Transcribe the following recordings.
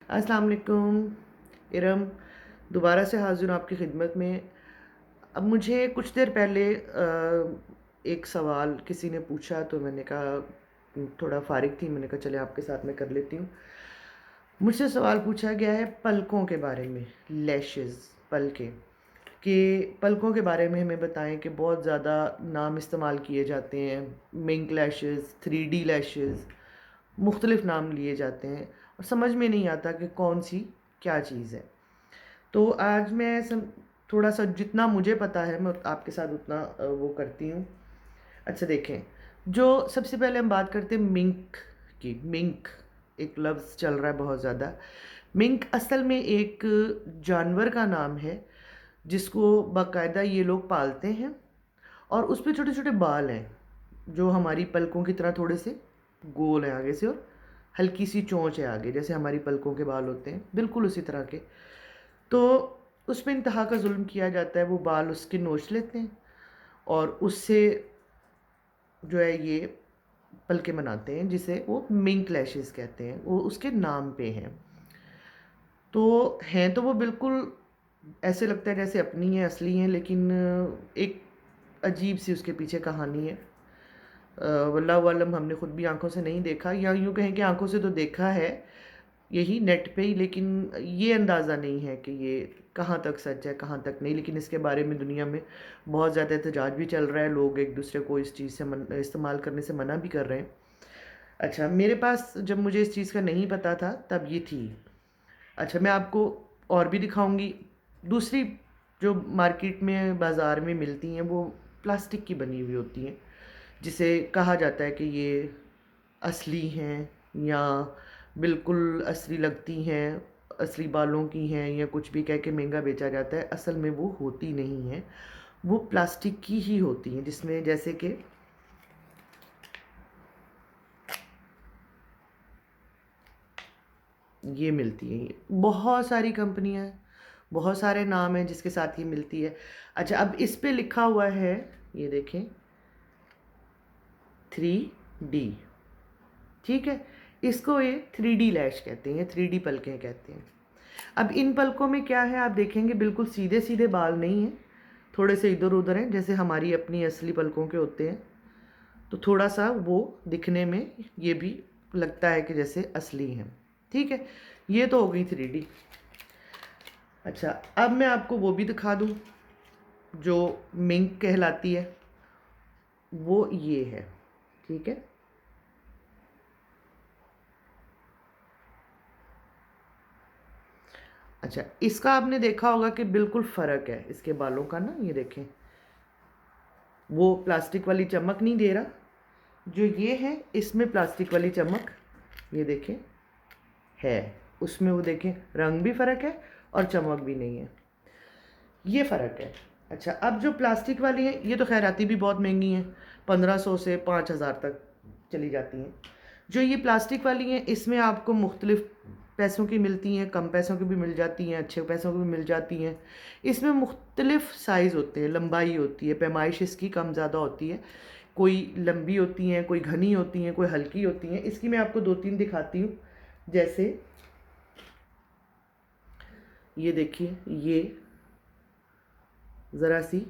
अस्सलाम वालेकुम इरम, दोबारा से हाज़िर हूँ आपकी खिदमत में। अब मुझे कुछ देर पहले एक सवाल किसी ने पूछा तो मैंने कहा थोड़ा फ़ारिग थी, मैंने कहा चले आपके साथ मैं कर लेती हूँ। मुझसे सवाल पूछा गया है पलकों के बारे में, लैशेज़, पलकें, कि पलकों के बारे में हमें बताएँ कि बहुत ज़्यादा नाम इस्तेमाल किए जाते हैं, मिंक लैशेज़, 3D लैशेज़, मुख्तलिफ़ नाम लिए जाते हैं और समझ में नहीं आता कि कौन-सी क्या चीज़ है। तो आज मैं थोड़ा-सा जितना मुझे पता है मैं आपके साथ उतना वो करती हूँ। अच्छा देखें, जो सबसे पहले हम बात करते हैं मिंक की। मिंक एक लफ्ज़ चल रहा है बहुत ज़्यादा। मिंक असल में एक जानवर का नाम है, जिसको बाकायदा ये लोग पालते हैं और उसपे छोटे-छोटे बाल हैं, जो हमारी पलकों की तरह थोड़े से गोल हैं आगे से और हल्की-सी चोंच है आगे, जैसे हमारी पलकों के बाल होते हैं, बिल्कुल उसी तरह के। तो उसपे इंतहा का ज़ुल्म किया जाता है, वो बाल उसके नोच लेते हैं और उससे जो है ये पलके बनाते हैं, जिसे वो मिंक लैशेज़ कहते हैं, वो उसके नाम पे हैं। तो हैं तो वो बिल्कुल ऐसे लगता है जैसे अपनी हैं, असली हैं, लेकिन एक अजीब-सी उसके पीछे कहानी है। वल्लाहु आलम, हमने खुद भी आँखों से नहीं देखा, या यूँ कहें कि आँखों से तो देखा है, यही नेट पे ही, लेकिन ये अंदाज़ा नहीं है कि ये कहाँ तक सच है, कहाँ तक नहीं। लेकिन इसके बारे में दुनिया में बहुत ज़्यादा एहतजाज भी चल रहा है, लोग एक-दूसरे को इस चीज़ से इस्तेमाल करने से मना भी कर रहे हैं। अच्छा, मेरे पास जब मुझे इस चीज़ का नहीं पता था, तब ये थी। अच्छा, मैं आपको और भी दिखाऊँगी। दूसरी जो मार्केट में, बाज़ार में मिलती हैं, वो प्लास्टिक की बनी हुई होती हैं, जिसे कहा जाता है कि ये असली हैं या बिल्कुल असली लगती हैं, असली बालों की हैं, या कुछ भी कह के महँगा बेचा जाता है। असल में वो होती नहीं हैं, वो प्लास्टिक की ही होती हैं, जिसमें जैसे कि ये मिलती हैं। ये बहुत सारी कंपनियाँ हैं, बहुत सारे नाम हैं जिसके साथ ये मिलती है। अच्छा, अब इस पे लिखा हुआ है, ये देखें, 3D, ठीक है? इसको ये 3D लैश कहते हैं, या 3D पलकें कहते हैं। अब इन पलकों में क्या है, आप देखेंगे बिल्कुल सीधे-सीधे बाल नहीं हैं, थोड़े से इधर-उधर हैं, जैसे हमारी अपनी असली पलकों के होते हैं। तो थोड़ा-सा वो दिखने में ये भी लगता है कि जैसे असली हैं, ठीक है? ये तो हो गई 3D। अच्छा, अब मैं आपको वो भी दिखा दूँ, जो मिंक कहलाती है, वो ये है, ठीक है? अच्छा, इसका आपने देखा होगा कि बिल्कुल फ़र्क है इसके बालों का ना, ये देखें, वो प्लास्टिक वाली चमक नहीं दे रहा, जो ये है इसमें प्लास्टिक वाली चमक, ये देखें, है। उसमें वो देखें रंग भी फ़र्क है और चमक भी नहीं है, ये फ़र्क है। अच्छा, अब जो प्लास्टिक वाली हैं, ये तो खैर आती भी बहुत महंगी हैं, 1500 से 5000 तक चली जाती हैं। जो ये प्लास्टिक वाली हैं, इसमें आपको मुख्तलिफ़ पैसों की मिलती हैं, कम पैसों की भी मिल जाती हैं, अच्छे पैसों की भी मिल जाती हैं। इसमें मुख्तलिफ़ साइज़ होते हैं, लंबाई होती है, पैमाइश इसकी कम ज़्यादा होती है। कोई लंबी होती हैं, कोई घनी होती हैं, कोई हल्की होती हैं। इसकी मैं आपको 2-3 दिखाती हूँ। जैसे ये देखिए, ये ज़रा सी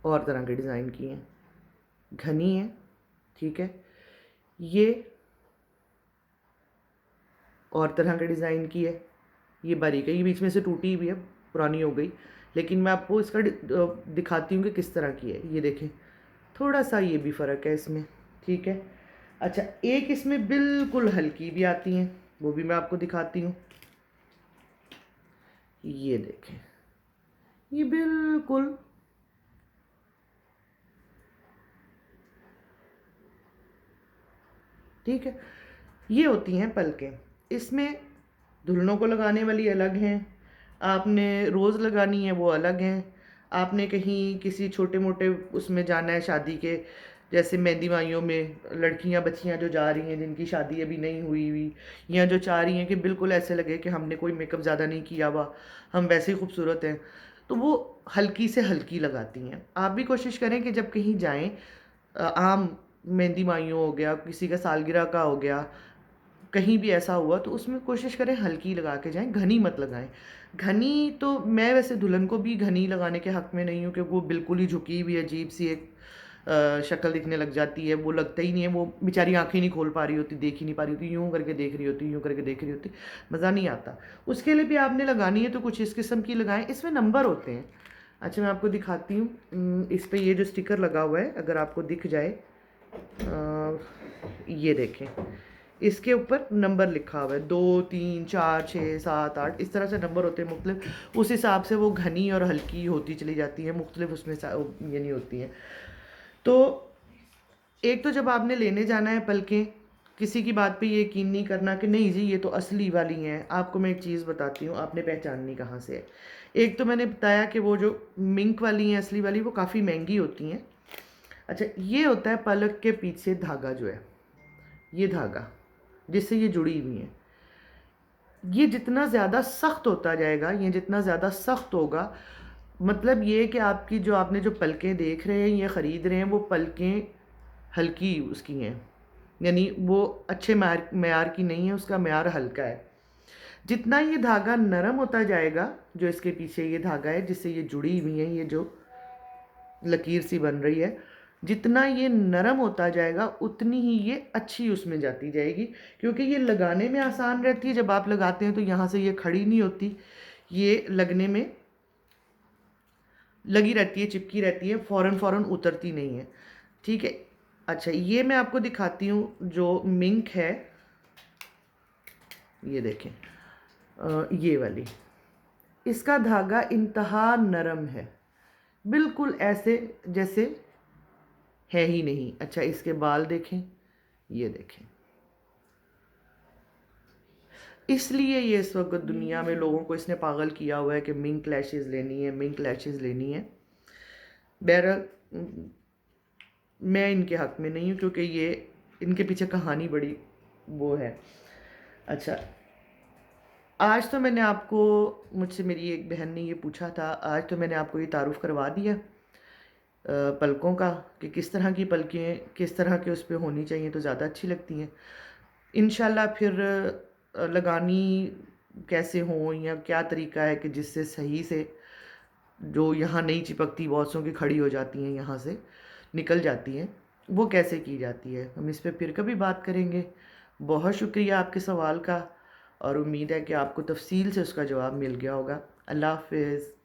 और तरह के डिज़ाइन की हैं, घनी है, ठीक है? ये और तरह के डिज़ाइन की है, ये बारीक है, ये बीच में से टूटी हुई है, पुरानी हो गई। लेकिन मैं आपको इसका दिखाती हूँ कि किस तरह की है। ये देखें, थोड़ा-सा ये भी फ़र्क है इसमें, ठीक है? अच्छा, एक इसमें बिल्कुल हल्की भी आती हैं, वो भी मैं आपको दिखाती हूँ। ये देखें, ये बिल्कुल, ठीक है? ये होती हैं पलकें। इसमें दुल्हनों को लगाने वाली अलग हैं, आपने रोज़ लगानी है वो अलग हैं, आपने कहीं किसी छोटे-मोटे उसमें जाना है शादी के, जैसे मेहंदी माइयों में लड़कियां बच्चियां जो जा रही हैं जिनकी शादी अभी नहीं हुई हुई, या जो चाह रही हैं कि बिल्कुल ऐसे लगे कि हमने कोई मेकअप ज़्यादा नहीं किया हुआ, हम वैसे ही खूबसूरत हैं, तो वो हल्की से हल्की लगाती हैं। आप भी कोशिश करें कि जब कहीं जाएं, आम मेहंदी माइयों हो गया, किसी का सालगिरह का हो गया, कहीं भी ऐसा हुआ तो उसमें कोशिश करें हल्की लगा के जाएँ, घनी मत लगाएँ। घनी तो मैं वैसे दुल्हन को भी घनी लगाने के हक़ में नहीं हूँ, क्योंकि वो बिल्कुल ही झुकी हुई अजीब-सी एक शक्ल दिखने लग जाती है, वो लगता ही नहीं है, वो बेचारी आँखें नहीं खोल पा रही होती, देख ही नहीं पा रही होती, यूँ करके देख रही होती, यूँ करके देख रही होती, मज़ा नहीं आता। उसके लिए भी आपने लगानी है तो कुछ इस किस्म की लगाएँ, इसमें नंबर होते हैं। अच्छा, मैं आपको दिखाती हूँ, इस पे ये जो स्टिकर लगा हुआ है, अगर आपको दिख जाए, ये देखें, इसके ऊपर नंबर लिखा हुआ है, 2, 3, 4, 6, 7, 8, इस तरह से नंबर होते हैं मुख्तलिफ। उस हिसाब से वो घनी और हल्की होती चली जाती हैं, मुख्तलिफ उसमें यानी होती हैं। तो एक तो जब आपने लेने जाना है पलकें, किसी की बात पे ये यकीन नहीं करना कि नहीं जी ये तो असली वाली हैं। आपको मैं एक चीज़ बताती हूँ, आपने पहचाननी कहाँ से है। एक तो मैंने बताया कि वो जो मिंक वाली हैं, असली वाली, वो काफ़ी महंगी होती हैं। अच्छा, ये होता है पलक के पीछे धागा जो है, ये धागा जिससे ये जुड़ी हुई हैं। ये जितना ज़्यादा सख्त होता जाएगा, ये जितना ज़्यादा सख्त होगा, मतलब ये कि आपकी जो आपने जो पलकें देख रहे हैं, ये ख़रीद रहे हैं, वो पलकें हल्की उसकी हैं, यानी वो अच्छे मयार की नहीं है, उसका मयार हल्का है। जितना ये धागा नरम होता जाएगा, जो इसके पीछे ये धागा है जिससे ये जुड़ी हुई है, ये जो लकीर सी बन रही है, जितना ये नरम होता जाएगा उतनी ही ये अच्छी उसमें जाती जाएगी, क्योंकि ये लगाने में आसान रहती है। जब आप लगाते हैं तो यहाँ से ये खड़ी नहीं होती, ये लगने में लगी रहती है, चिपकी रहती है, फ़ौरन उतरती नहीं है। ठीक है? अच्छा, ये मैं आपको दिखाती हूँ जो मिंक है, ये देखें, ये वाली, इसका धागा इंतहा नरम है, बिल्कुल ऐसे जैसे है ही नहीं। अच्छा, इसके बाल देखें, ये देखें। इसलिए ये इस वक़्त दुनिया में लोगों को इसने पागल किया हुआ है कि मिंक लैशेज़ लेनी है, मिंक लैशेज़ लेनी है। बहरहाल मैं इनके हक़ में नहीं हूँ, क्योंकि ये इनके पीछे कहानी बड़ी वो है। अच्छा, आज तो मैंने आपको, मुझसे मेरी एक बहन ने ये पूछा था, आज तो मैंने आपको ये तारुफ़ करवा दिया पलकों का, कि किस तरह की पलकें किस तरह के उस पे होनी चाहिए तो ज़्यादा अच्छी लगती हैं। इंशाल्लाह फिर लगानी कैसे हों या क्या तरीका है कि जिससे सही से, जो यहाँ नहीं चिपकती, बहुत सौ की खड़ी हो जाती हैं, यहाँ से निकल जाती हैं, वो कैसे की जाती है। हम इस पे फिर कभी बात करेंगे। बहुत शुक्रिया आपके सवाल का, और उम्मीद है कि आपको तफ़सील से उसका जवाब मिल गया होगा। अल्लाह हाफ़िज़।